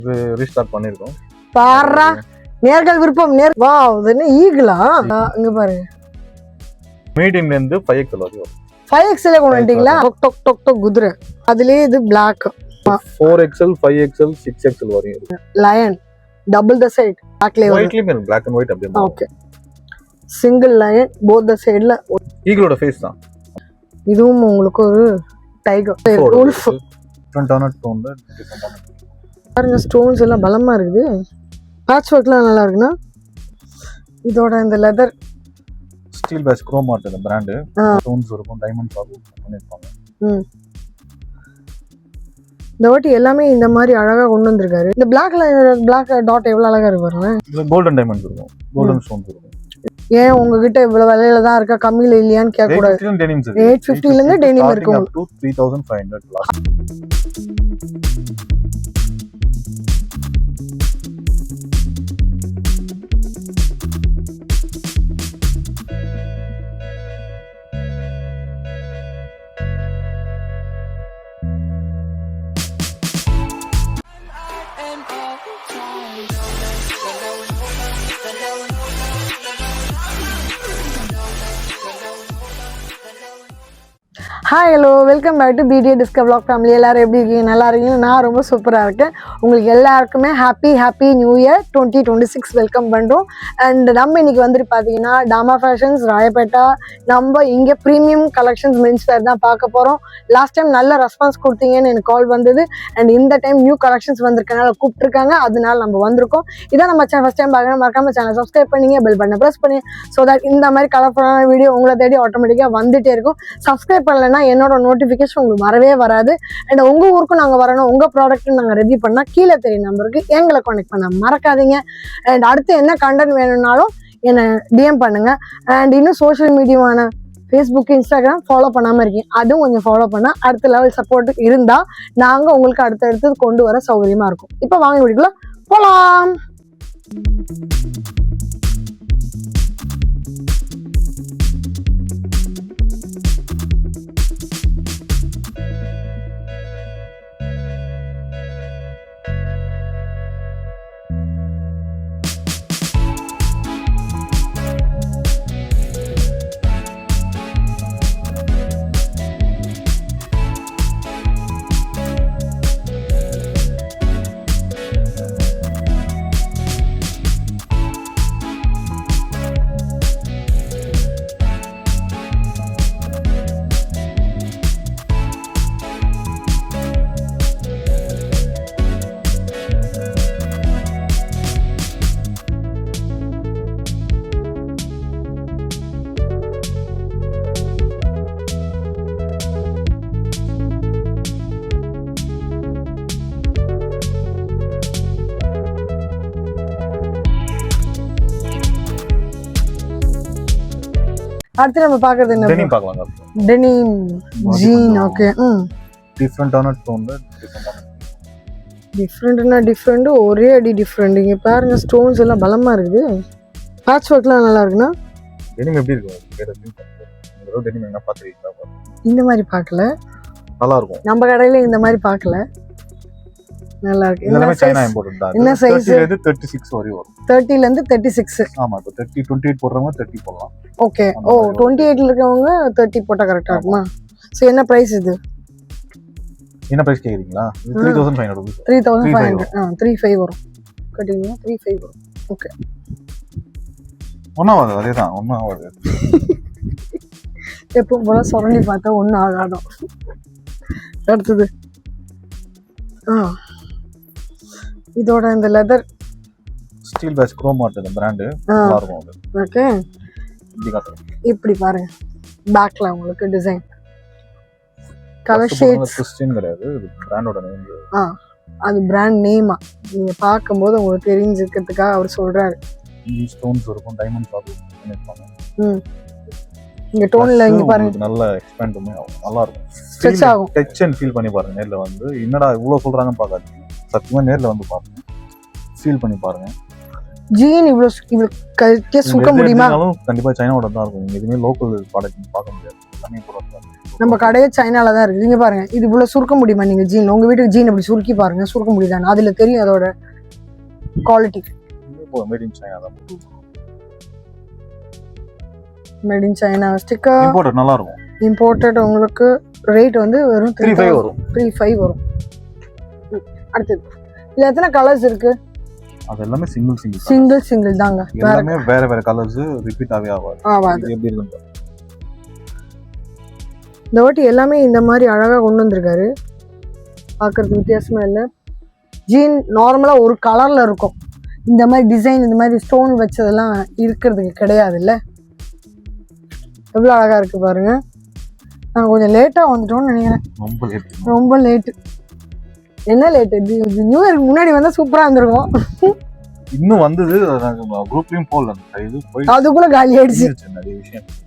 இது ரீஸ்டார்ட் பண்ணிருக்கோம். பாரா நேர்கள் விருப்பம் வாவ் இது என்ன ஈகிளா இங்க பாருங்க. மீடியம்ல இருந்து 5XL வரைக்கும் வரும். 5XL கொண்டு வந்துட்டீங்களா? டொக் டொக் டொக் குதிரை. அதுலயே இது Black 4XL 5XL 6XL வரையும் இருக்கு. லயன் டபுள் த சைடு blackல வரும். ஒயிட்லயே Black and white அப்படியே. Okay. Single line both the sideல ஈகிளோட ஃபேஸ் தான். இதுவும் உங்களுக்கு ஒரு டைகர் wolf. டிஃபரண்டான டோன்ல டிஃபரண்டான பாருங்க ஸ்டோன்ஸ் எல்லாம் பலமா இருக்குது. பேட்ச் ஒர்க்லாம் நல்லா இருக்குன்னா இதோட இந்த leather steel face chrome art அந்த பிராண்ட் ஸ்டோன்ஸ் இருக்கும் டைமண்ட் பால் பண்ணிருப்பாங்க. இந்த வாட்டி எல்லாமே இந்த மாதிரி அழகா கொண்டு வந்திருக்காரு. இந்த பிளாக் டாட் எவ்வளவு அழகா இருக்கு பாருங்க. இதுல கோல்டன் டைமண்ட்ஸ் இருக்கும், கோல்டன் ஸ்டோன்ஸ் இருக்கும். ஏன் உங்ககிட்ட இவ்வளவு விலையில தான் இருக்கா கம்மியில இல்லையான்னு கேட்க கூடாது. 850 இருந்து டெனிம் இருக்கு. 3500 last. Hi hello welcome back to PTA discover vlog family. எல்லாரும் எப்படி இருக்கீங்க? நல்லா இருக்கீங்க? நான் ரொம்ப சூப்பராக இருக்கேன். உங்களுக்கு எல்லாருக்குமே ஹாப்பி நியூ இயர் 2026 வெல்கம் பண்ணுறோம். அண்ட் நம்ம இன்னைக்கு வந்துட்டு பார்த்தீங்கன்னா டாமா ஃபேஷன்ஸ் ராயப்பேட்டா நம்ம இங்கே ப்ரீமியம் கலெக்ஷன்ஸ் மென்ஸ் வேர் தான் பார்க்க போகிறோம். லாஸ்ட் டைம் நல்ல ரெஸ்பான்ஸ் கொடுத்தீங்கன்னு எனக்கு கால் வந்தது. அண்ட் இந்த டைம் நியூ கலெக்ஷன்ஸ் வந்திருக்கனால கூப்பிட்டுருக்காங்க, அதனால நம்ம வந்திருக்கோம். இதான் நம்ம ஃபஸ்ட் டைம் பார்க்கணும், மறக்காம சேனல் சப்ஸ்கிரைப் பண்ணிங்க, பெல் பட்டனை ப்ரெஸ் பண்ணி ஸோ தட் இந்த மாதிரி கலர்ஃபுல்லான வீடியோ உங்களை தேடி ஆட்டோமேட்டிக்காக வந்துட்டே இருக்கும். சப்ஸ்கிரைப் பண்ணலைன்னா என்னோட நோட்டிஃபிகேஷன் உங்களுக்கு வரவே வராது. அண்ட் உங்க ஊருக்கும் நாங்கள் வரணும், உங்க ப்ராடக்ட் நாங்கள் ரெடி பண்ணால் கீழே தெரியும் நம்பருக்கு எங்களை கான்டெக்ட் பண்ண மறக்காதீங்க. அண்ட் அடுத்து என்ன கண்டென்ட் வேணும்னாலும் என்னை டிஎம் பண்ணுங்க. அண்ட் இன்னும் சோஷியல் மீடியாவான ஃபேஸ்புக் இன்ஸ்டாகிராம் ஃபாலோ பண்ணாமல் இருக்கீங்க, அதுவும் கொஞ்சம் ஃபாலோ பண்ணால் அடுத்த லெவல் சப்போர்ட் இருந்தால் நாங்கள் உங்களுக்கு அடுத்தடுத்து கொண்டு வர சௌகரியமா இருக்கும். இப்போ வாங்க வீட்டுக்குள்ள போகலாம். அடுத்து நம்ம பார்க்கிறது என்ன? டெனிம் பார்க்கலாம். Denim jean. ஓகே. டிஃபரண்டான டோன்ல டிஃப்ரெண்ட் ஒரே அடி டிஃப்ரெண்ட். இங்க பாருங்க ஸ்டோன்ஸ் எல்லாம் பலமா இருக்குது. பேட்ச் ஒர்க்லாம் நல்லா இருக்குன்னா டெனிம் எப்படி இருக்கும்? டெனிம் என்ன பாத்துறீங்களா? இந்த மாதிரி பார்க்கல, நல்லா இருக்கும். நம்ம கடையில இந்த மாதிரி பார்க்கல, நல்லா இருக்கு. எல்லாமே சைனா இம்போர்ட் தான். என்ன சைஸ்? 30 ல இருந்து 36 வரை வரும். 30 ல இருந்து 36. ஆமா, இப்போ 30 28 போடுறவங்க 30 போடலாம். ஓகே. ஓ 28 ல இருக்கவங்க 30 போட்டா கரெக்ட்டா இருக்குமா? சோ என்ன பிரைஸ் இது? என்ன பிரைஸ் கேக்குறீங்களா? 3500 ரூபாய். 3500. 35 வரும். கட்டிங்களா 35 வரும். ஓகே. ஒண்ணாவது அதேதான், ஒண்ணாவது. எப்பவும் போல சொரண்டி பார்த்தா ஒன்றும் ஆகாதோ. அடுத்தது இதோட இந்த leather steel face chrome art அந்த பிராண்ட் நல்லா இருக்கும். அது ஓகே. இப்படி பாருங்க பேக்ல உங்களுக்கு டிசைன் கலர் ஷேட்ஸ் கிறிஸ்டியன் கிடையாது, இது பிராண்டோட நேம். அது பிராண்ட் நேமா நீங்க பாக்கும்போது உங்களுக்கு தெரிஞ்சிக்கிறதுக்காக அவர் சொல்றாரு. ஸ்டோன்ஸ் இருக்கும், டைமண்ட் பால் பண்ணிருப்பாங்க. இங்க டோன்ல இங்க பாருங்க நல்ல எக்ஸ்பேண்ட் பண்ணி நல்லா இருக்கும். ஸ்ட்ரெச் ஆகும். டச் அண்ட் ஃபீல் பண்ணி பாருங்க. நேர்ல வந்து என்னடா இவ்வளவு சொல்றாங்கன்னு பார்க்காதீங்க, சத்தியமா நேர்ல வந்து பாருங்க, ஃபீல் பண்ணி பாருங்க. ஜீன் இவ்வளவு கரெக்டா சுக்க முடியுமா? கண்டிப்பா சைனாவோட தான் இருக்கும். எதுவுமே லோக்கல் ப்ராடக்ட் பார்க்க முடியாது. எல்லாமே நம்ம கடையே சைனால தான் இருக்குது. இங்க பாருங்க, இது இவ்வளவு சுருக்க முடியுமா நீங்க ஜீன்? உங்க வீட்டுக்கு ஜீன் அப்படி சுருக்கி பாருங்க, சுருக்க முடியுதான்னு. அதுல தெரியும் அதோட குவாலிட்டி. மேட் இன் சைனா தான். Made in China sticker imported நல்லா இருக்கும். இம்போர்ட்டட் உங்களுக்கு ரேட் வந்து வெறும் 35 வரும். 35 வரும். அடுத்தது இதுல எத்தனை கலர்ஸ் இருக்கு? அது எல்லாமே சிங்கிள் தாங்க. எல்லாமே வேற கலர்ஸ் ரிப்பீட் ஆகாது. இது எப்படி இருக்கு இந்த வாட்டி எல்லாமே இந்த மாதிரி அழகா கொண்டு வந்திருக்காரு. பார்க்கறதுக்கு வித்தியாசமா இல்லை. ஜீன் நார்மலா ஒரு கலர்ல இருக்கும். இந்த மாதிரி டிசைன், இந்த மாதிரி ஸ்டோன் வச்சதெல்லாம் இருக்கிறதுக்கு கிடையாது இல்லை. எவ்வளோ அழகா இருக்கு பாருங்க. நாங்கள் கொஞ்சம் லேட்டா வந்துட்டோம்னு நினைக்கிறேன். ரொம்ப லேட்டு. என்ன லேட்டு? நியூ இயருக்கு முன்னாடி வந்தா சூப்பரா இருந்திருக்கும். இன்னும் வந்தது குரூப்லயும் போடல. அதுக்குள்ள காலி ஆயிடுச்சு.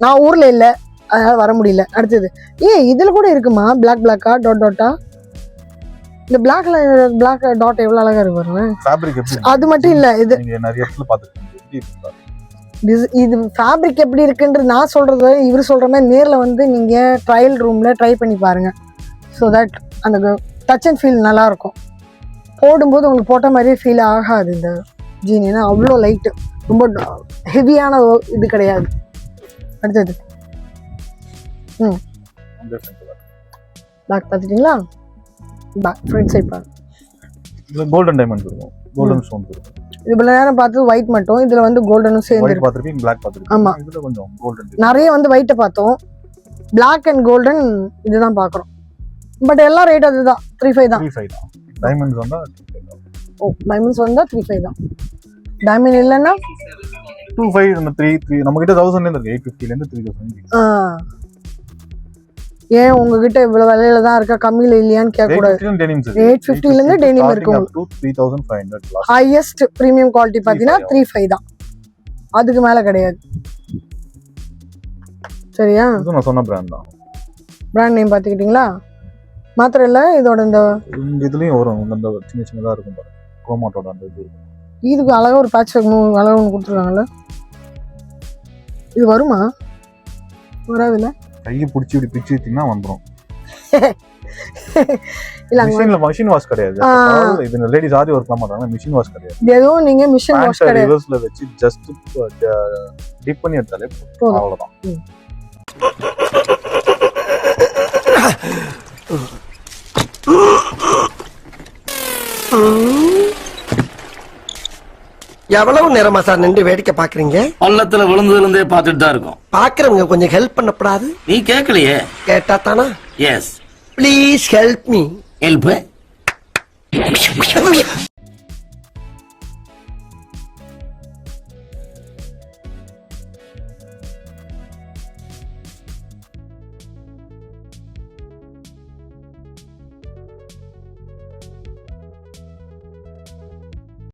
நான் ஊர்ல இல்ல, அதனால வர முடியல. அடுத்தது இதுல கூட இருக்குமா பிளாக்கா டாட்டா? இந்த பிளாக் டாட் எவ்வளவு அழகா இருக்கு பாருங்க. அது மட்டும் இல்ல, இது நிறைய இடத்துல பாத்துருக்கீங்க. இது ஃபேப்ரிக் எப்படி இருக்குன்றது நான் சொல்றது இவர் சொல்ற மாதிரி நேர்ல வந்து நீங்க ட்ரையல் ரூம்ல ட்ரை பண்ணி பாருங்க. ஸோ தட் அந்த டச் அண்ட் ஃபீல் நல்லா இருக்கும். போடும்போது உங்களுக்கு போட்ட மாதிரியே ஃபீல் ஆகாது இந்த ஜீன். ஏன்னா அவ்வளோ லைட்டு, ரொம்ப ஹெவியான இது கிடையாது. அடுத்தது பேக் பார்த்துட்டீங்களா? பேக் ஃப்ரண்ட் சைட் பாருங்க. கோல்டன் டைமண்ட் இருக்கும், கோல்டன் ஸ்டோன் இருக்கும். இவ்வளவு நேரம் பார்த்தது ஒயிட் மட்டும், இதுல வந்து கோல்டனும் சேர்ந்து பார்த்துருப்பீங்க. பிளாக் பார்த்துருப்பீங்க. ஆமா, இதுல கொஞ்சம் கோல்டன். நிறைய வந்து ஒயிட்டை பார்த்தோம், பிளாக் அண்ட் கோல்டன் இதுதான் பார்க்குறோம். பட் எல்லாம் ரேட் அதுதான், 35 தான். டைமண்ட்ஸ் வந்தா 35 தான். ஓ, டைமண்ட்ஸ் வந்தா 35 தான். டைமண்ட் இல்லைன்னா 25 நம்ம 3 நம்ம கிட்ட 1000 இருந்து 850 இருந்து 3000. ஏன் உங்ககிட்ட இவ்வளவு விலையில தான் இருக்கா, கம்மியில இல்லையான்னு கேட்க கூடாது. 850 இருந்து டெனிம் இருக்கு. 3500 ஹையஸ்ட் பிரீமியம் குவாலிட்டி பாத்தீங்கன்னா 35 தான், அதுக்கு மேல கிடையாது. சரியா? இது நான் சொன்ன பிராண்ட் தான். பிராண்ட் நேம் பாத்துக்கிட்டீங்களா? மாத்திரம் இல்ல, இதோட இந்த இதுலயும் வரும், இந்த சின்ன சின்னதா இருக்கும் பாருங்க, குரோமாட்டோட அந்த இது. இதுக்கு அழகா ஒரு பேட்ச் அழகா ஒன்று கொடுத்துருக்காங்கல்ல. இது வருமா? வராதுல்ல. கையை பிடிச்சி இப்படி பிடிச்சி வச்சிங்கன்னா வந்துடும். இல்ல, மிஷின் வாஷ் கிடையாது. இது லேடிஸ் ஆரி ஒர்க் பண்றாங்க, மிஷின் வாஷ் கிடையாது. எதுவும் நீங்க மிஷின் வாஷ் கிடையாது, ரிவர்ஸ்ல வச்சு ஜஸ்ட் டிப் பண்ணி எடுத்தாலே போதும், அவ்வளவுதான். எவ்வளவு நேரமா சார் நின்று வேடிக்கை பாக்குறீங்க? பள்ளத்துல விழுந்ததுல இருந்தே பாத்துட்டு தான் இருக்கோம். பாக்குறவங்க கொஞ்சம் ஹெல்ப் பண்ணப்படாது? நீ கேட்கலையே. கேட்டா தானா? Yes, please help me. Help